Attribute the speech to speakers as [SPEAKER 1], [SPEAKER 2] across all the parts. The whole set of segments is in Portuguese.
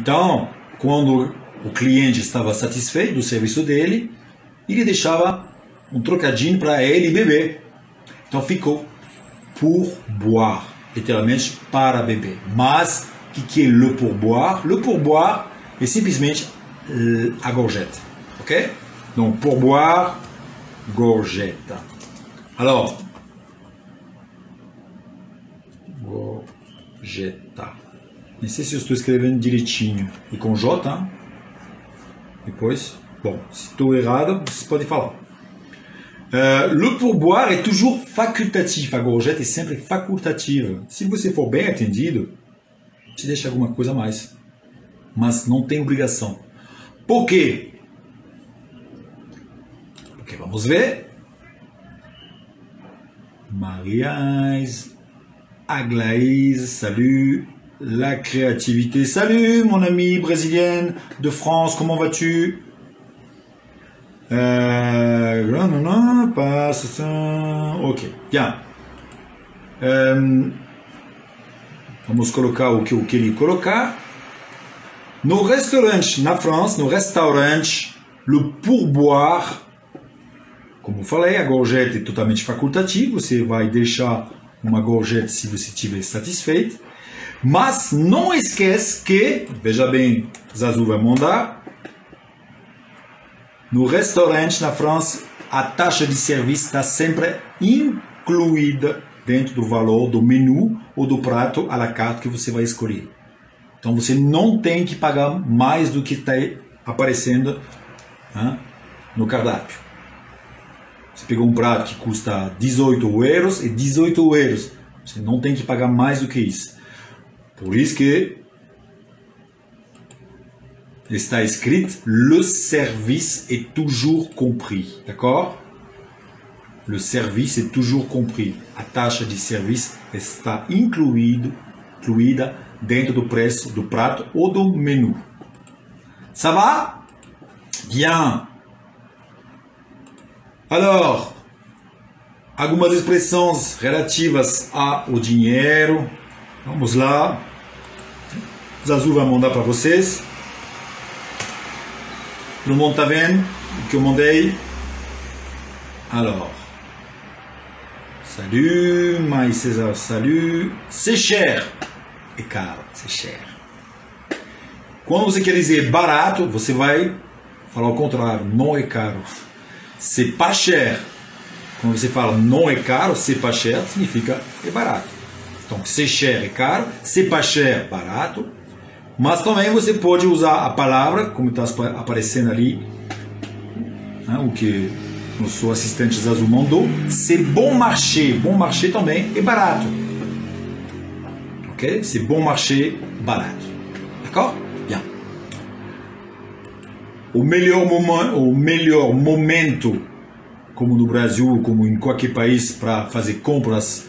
[SPEAKER 1] Então, quando o cliente estava satisfeito do serviço dele, ele deixava um trocadinho para ele beber. Então ficou pourboire, literalmente para beber. Mas o que é le pourboire? Le pourboire é simplesmente a gorjeta, ok? Donc pourboire, gorjeta. Alors, gorjeta. Não sei se eu estou escrevendo direitinho e com J, hein? Depois, bom, se estou errado, vocês podem falar. Le pourboire é toujours facultatif. A gorjeta é sempre facultativa. Se você for bem atendido, te deixa alguma coisa a mais. Mas não tem obrigação. Por quê? Porque vamos ver. Marie-Aise, Aglaïse, salut. La créativité, salut mon ami brésilienne de France, comment vas-tu? Ok, bien. Vamos colocar o que eu queria colocar. No restaurante na França, no restaurante, le pourboire, como eu falei, a gorjeta é totalmente facultativa, você vai deixar uma gorjeta se você estiver satisfeito. Mas não esquece que, veja bem, Zazu vai mandar, no restaurante na França, a taxa de serviço está sempre incluída dentro do valor do menu ou do prato à la carte que você vai escolher. Então você não tem que pagar mais do que está aparecendo, hein, no cardápio. Você pegou um prato que custa 18 euros e 18 euros. Você não tem que pagar mais do que isso. Por isso que está escrito le service est toujours compris, d'accord? Le service est toujours compris. A taxa de serviço está incluída dentro do preço do prato ou do menu. Ça va? Bien. Alors, algumas expressões relativas ao dinheiro. Vamos lá. Zazu vai mandar para vocês. Todo mundo está vendo o que eu mandei? Alors, salut, Maï César, salut. C'est cher. É caro, c'est cher. Quando você quer dizer barato, você vai falar o contrário, não é caro. C'est pas cher. Quando você fala não é caro, c'est pas cher, significa é barato. Então, c'est cher é caro, c'est pas cher, barato. Mas também você pode usar a palavra, como está aparecendo ali, né, o que o seu assistente Zazu mandou, c'est bon marché. Bon marché também é barato. Ok? C'est bon marché, barato. D'accord? Bien. O melhor momento, como no Brasil, como em qualquer país, para fazer compras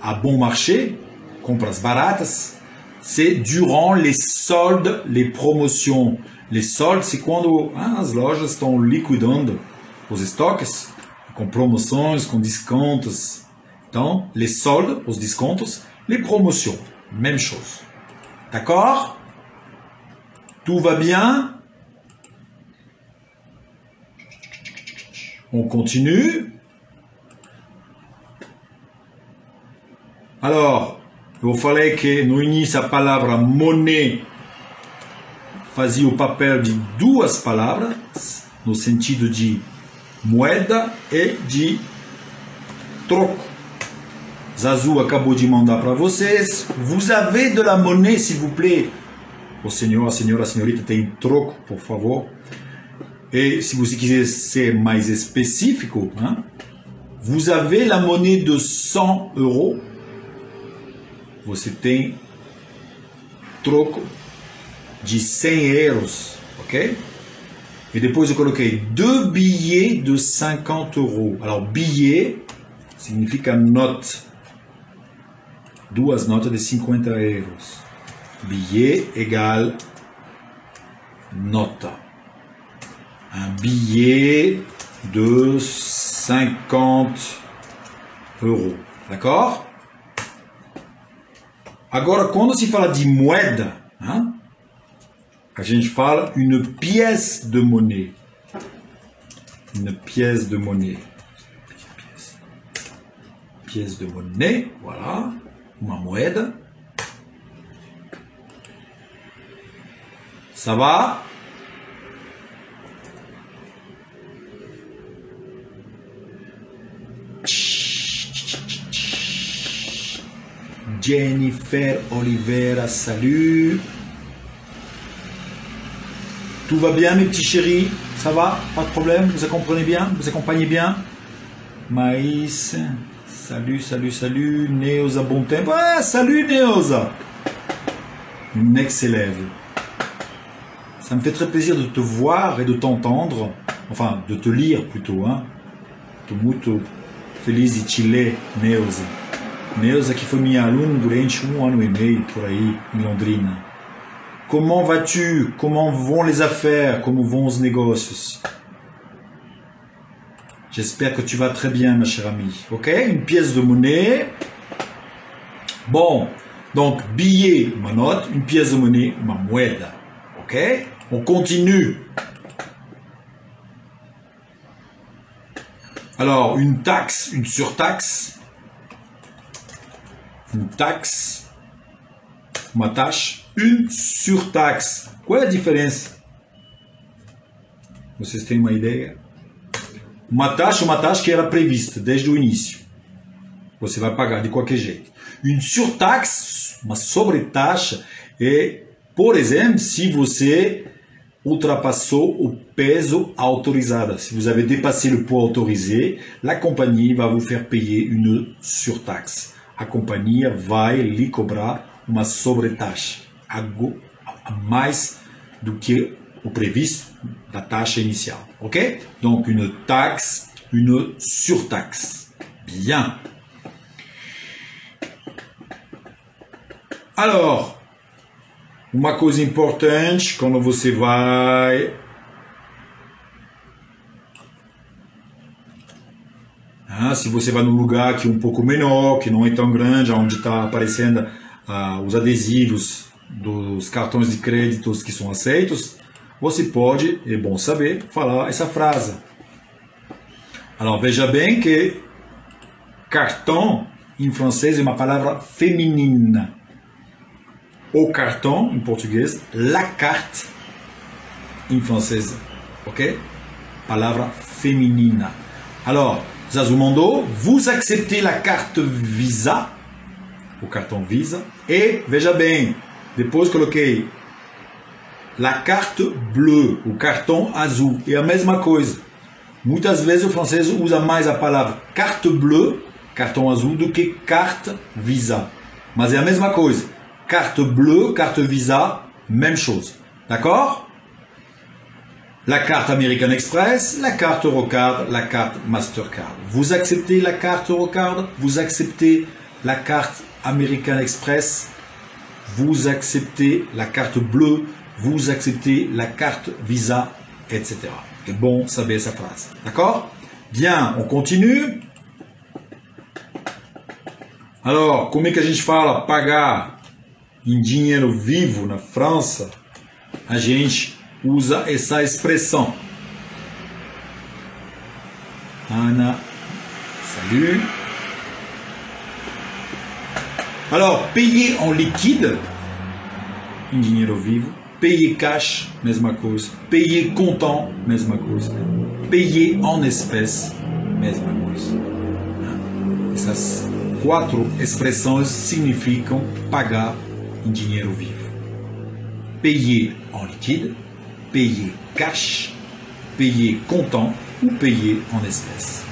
[SPEAKER 1] à bon marché, compras baratas, c'est durant les soldes, les promotions. Les soldes, c'est quando as lojas estão liquidando os estoques, com promoções, com descontos. Então, les soldes, os descontos, les promotions, même chose. D'accord? Tout va bien? On continue. Alors, eu falei que no início a palavra monnaie fazia o papel de duas palavras, no sentido de moeda e de troco. Zazu acabou de mandar para vocês. Vous avez de la monnaie, s'il vous plaît? O senhor, a senhora, a senhorita tem troco, por favor. E se você quiser ser mais específico, hein? Vous avez la monnaie de 100 euros? Você tem troco de 100 euros, ok? E depois eu coloquei deux billets de 50 euros. Alors, billet significa note. Duas notas de 50 euros. Billet égale nota. Un billet de 50 euros. D'accord? Agora, quando se fala de moeda, hein? a gente fala une pièce de monnaie. Une pièce de monnaie. Pièce de monnaie, voilà. Uma moeda. Ça va? Jennifer Oliveira, salut. Tout va bien mes petits chéris? Ça va? Pas de problème? Vous comprenez bien? Vous accompagnez bien? Maïs, salut, salut, salut. Neuza, bon tempo. Ah, salut Neuza. Une ex-élève. Ça me fait très plaisir de te voir et de t'entendre. Enfin, de te lire plutôt. Hein? Tô muito feliz de te ler, Neuza. Neuza, que foi minha aluna durante 1 ano e meio, por aí, em Londrina. Comment vas-tu? Comment vont les affaires? Comment vont os negócios? J'espère que tu vas très bien, ma chère amie. Ok? Une pièce de monnaie. Bon, donc billet, uma note. Une pièce de monnaie, uma moeda. Ok? On continue. Alors, une taxe, une surtaxe. Une taxe, uma taxa, une surtaxe. Qual é a diferença? Vocês têm uma ideia? Uma taxa que era prevista desde o início. Você vai pagar de qualquer jeito. Une surtaxe, uma sobretaxa, é, por exemplo, se você ultrapassou o peso autorisado. Si vous avez dépassé le poids autorisé, la compagnie va vous faire payer une surtaxe. A companhia vai lhe cobrar uma sobretaxa, algo a mais do que o previsto da taxa inicial. Ok? Donc, une taxe, une surtaxe. Bien. Alors, uma coisa importante quando você vai se você vai num lugar que é um pouco menor, que não é tão grande, onde está aparecendo os adesivos dos cartões de créditos que são aceitos, você pode, é bom saber, falar essa frase. Alors, veja bem que cartão em francês é uma palavra feminina. O cartão, em português, la carte em francês, ok? Palavra feminina. Alors, Zazumondo, vous acceptez la carte Visa, o cartão Visa, e, veja bem, depois coloquei la carte bleue, o cartão azul, é a mesma coisa. Muitas vezes o francês usa mais a palavra carte bleue, cartão azul, do que carte Visa. Mas é a mesma coisa. Carte bleue, carte Visa, même chose. D'accord? La carte American Express, la carte Eurocard, la carte Mastercard. Vous acceptez la carte Eurocard, vous acceptez la carte American Express, vous acceptez la carte bleue, vous acceptez la carte Visa, etc. É bom saber essa frase. D'accord? Bien, on continue. Alors, como é que a gente fala pagar em dinheiro vivo na França? A gente usa essa expressão. Ana, salut. Alors, payer en liquide, em dinheiro vivo. Payer cash, mesma coisa. Payer comptant, mesma coisa. Payer en espèces, mesma coisa. Essas 4 expressões significam pagar em dinheiro vivo. Payer en liquide, payer cash, payer comptant ou payer en espèces.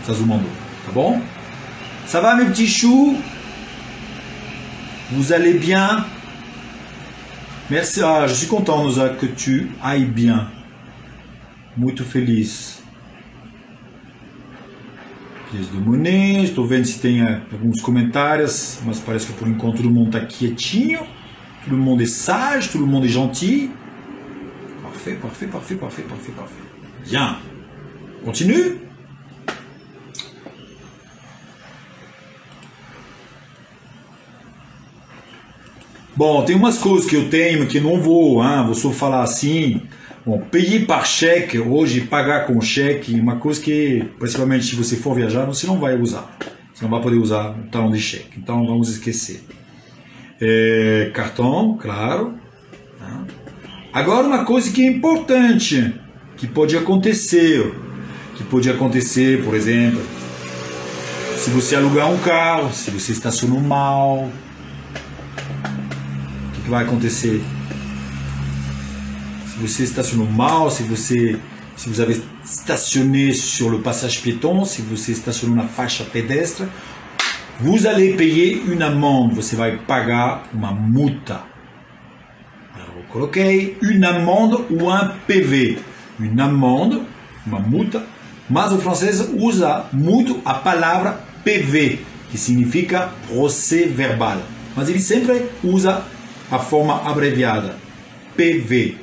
[SPEAKER 1] Zazumondo, tá bom? Ça va mes petits choux? Vous allez bien? Merci, je suis content, Noza, que tu ailles bien. Muito feliz. Pièce de monnaie, estou vendo se tem alguns comentários, mas parece que por enquanto todo mundo está quietinho. Tout le monde est sage, tout le monde est gentil. Parfait, parfait, parfait, parfait, parfait, parfait. Bien. Continue. Bom, tem umas coisas que eu tenho que não vou, vou só falar assim. Bom, payer par cheque, hoje pagar com cheque, uma coisa que, principalmente se você for viajar, você não vai usar. Você não vai poder usar um talão de cheque, então vamos esquecer. Cartão, claro. Agora uma coisa que é importante, que pode acontecer, por exemplo, se você alugar um carro, se você estacionou mal, o que vai acontecer? Se você estacionou mal, se você avez stationné sur le passage piéton, se você estacionou na faixa pedestre, vous allez payer une amende, você vai pagar uma multa. Eu coloquei une amende ou un PV. Une amende, uma multa, mas o francês usa muito a palavra PV, que significa procès verbal. Mas ele sempre usa a forma abreviada, PV.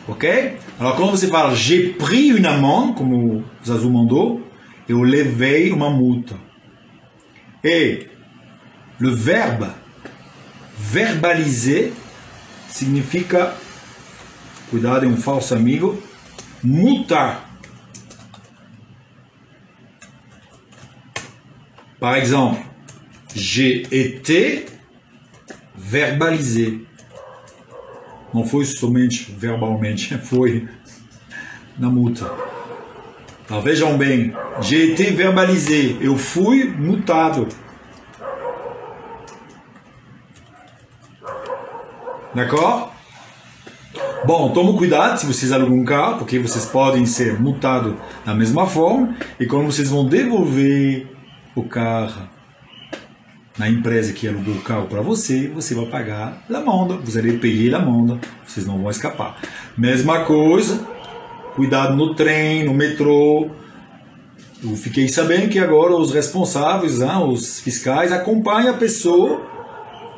[SPEAKER 1] Ok? Alors, quando você fala j'ai pris une amende, como o Zazu mandou, eu levei uma multa. E le verbe verbaliser significa, cuidado, é um falso amigo, multar. Par exemple, j'ai été verbalisé. Não foi somente verbalmente, foi na multa. Então, vejam bem, j'ai été verbalisé, eu fui multado. D'accord? Bom, tomem cuidado se vocês alugam um carro, porque vocês podem ser multados da mesma forma, e quando vocês vão devolver o carro na empresa que alugou o carro para você, você vai pagar l'amende, vous allez payer l'amende, vocês não vão escapar. Mesma coisa, cuidado no trem, no metrô. Eu fiquei sabendo que agora os responsáveis, os fiscais, acompanham a pessoa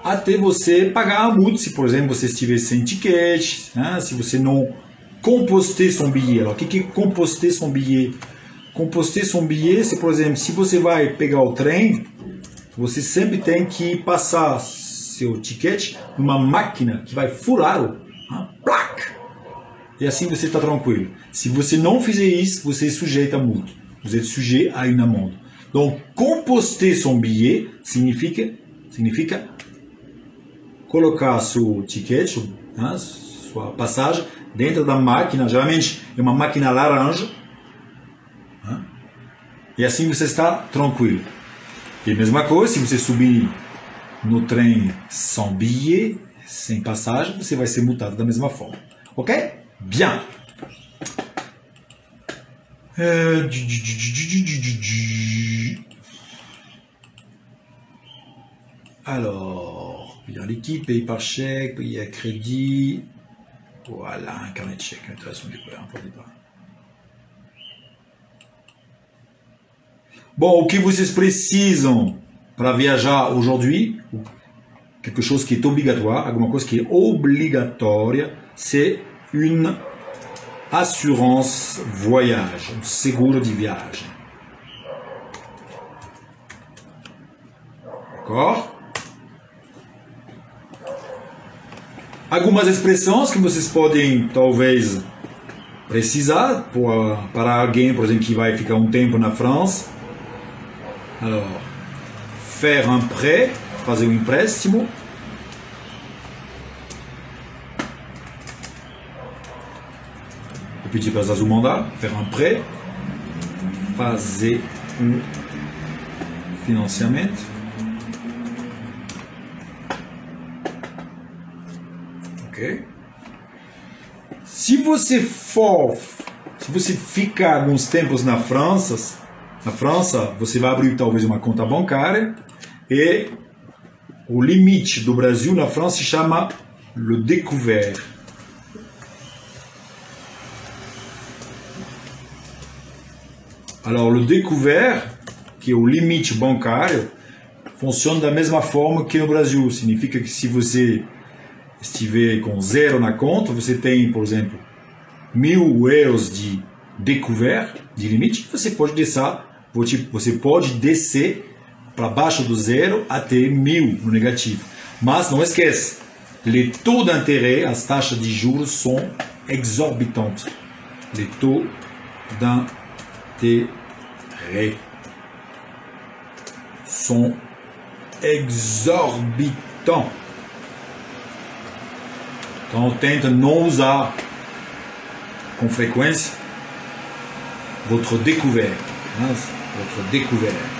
[SPEAKER 1] até você pagar a multa, se por exemplo você estiver sem ticket, se você não composter son billet. Alors, o que é composter son billet? Composter son billet, se por exemplo, se você vai pegar o trem, você sempre tem que passar seu ticket numa máquina que vai furar plac. E assim você está tranquilo. Se você não fizer isso, você é sujeito a multa. Vous êtes sujet à une amende. Donc, composter son billet significa colocar seu ticket, sua passagem, dentro da máquina. Geralmente é uma máquina laranja. E assim você está tranquilo. E a mesma coisa, se você subir no trem sans billet, sem passagem, você vai ser multado da mesma forma. Ok? Bien. Alors, payer liquide, payer par chèque, payer à crédit. Voilà, un carnet de chèque, intéressant des pairs, pour des pairs. Bom, o que vocês precisam para viajar aujourd'hui, quelque chose qui est obligatoire, alguma coisa que é obrigatória, c'est une assurance voyage, um seguro de viagem. D'accord? Algumas expressões que vocês podem, talvez, precisar para alguém, por exemplo, que vai ficar um tempo na França. Alors, faire un prêt, fazer um empréstimo. Vou pedir para Zazu mandar. Faire un prêt, fazer um financiamento. Ok? Se você ficar alguns tempos na França, você vai abrir talvez uma conta bancária e o limite do Brasil na França se chama le découvert. Alors, le découvert, que é o limite bancário, funciona da mesma forma que no Brasil. Significa que se você estiver com zero na conta, você tem, por exemplo, 1.000 euros de découvert, de limite, você pode descer para baixo do zero até 1.000 no negativo. Mas não esquece, les taux d'intérêt, as taxas de juros são exorbitantes. Les taux d'intérêt sont exorbitants. Então tenta não usar com frequência votre découvert. Votre découvert.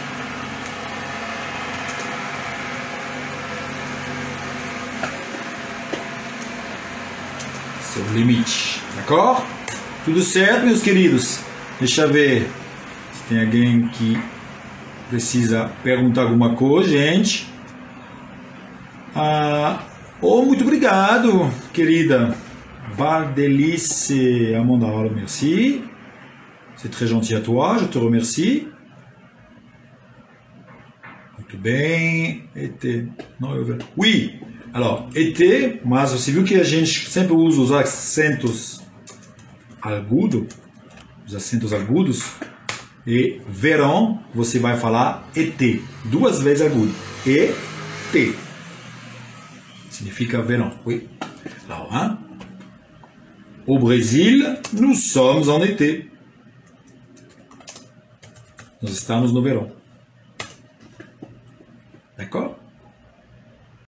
[SPEAKER 1] C'est o limite. D'accord? Tudo certo, meus queridos? Deixa eu ver se tem alguém que precisa perguntar alguma coisa, gente. Muito obrigado, querida Vardelice Amanda. Merci. C'est très gentil à toi, je te remercie. Muito bem. Été. Não, oui. Alors, été, mas você viu que a gente sempre usa os acentos agudos. Os acentos agudos. E verão, você vai falar été. 2 vezes agudo. Et. Significa verão. Oui. Alors, hein? Au Brésil, nous sommes en été. Nós estamos no verão. D'accord?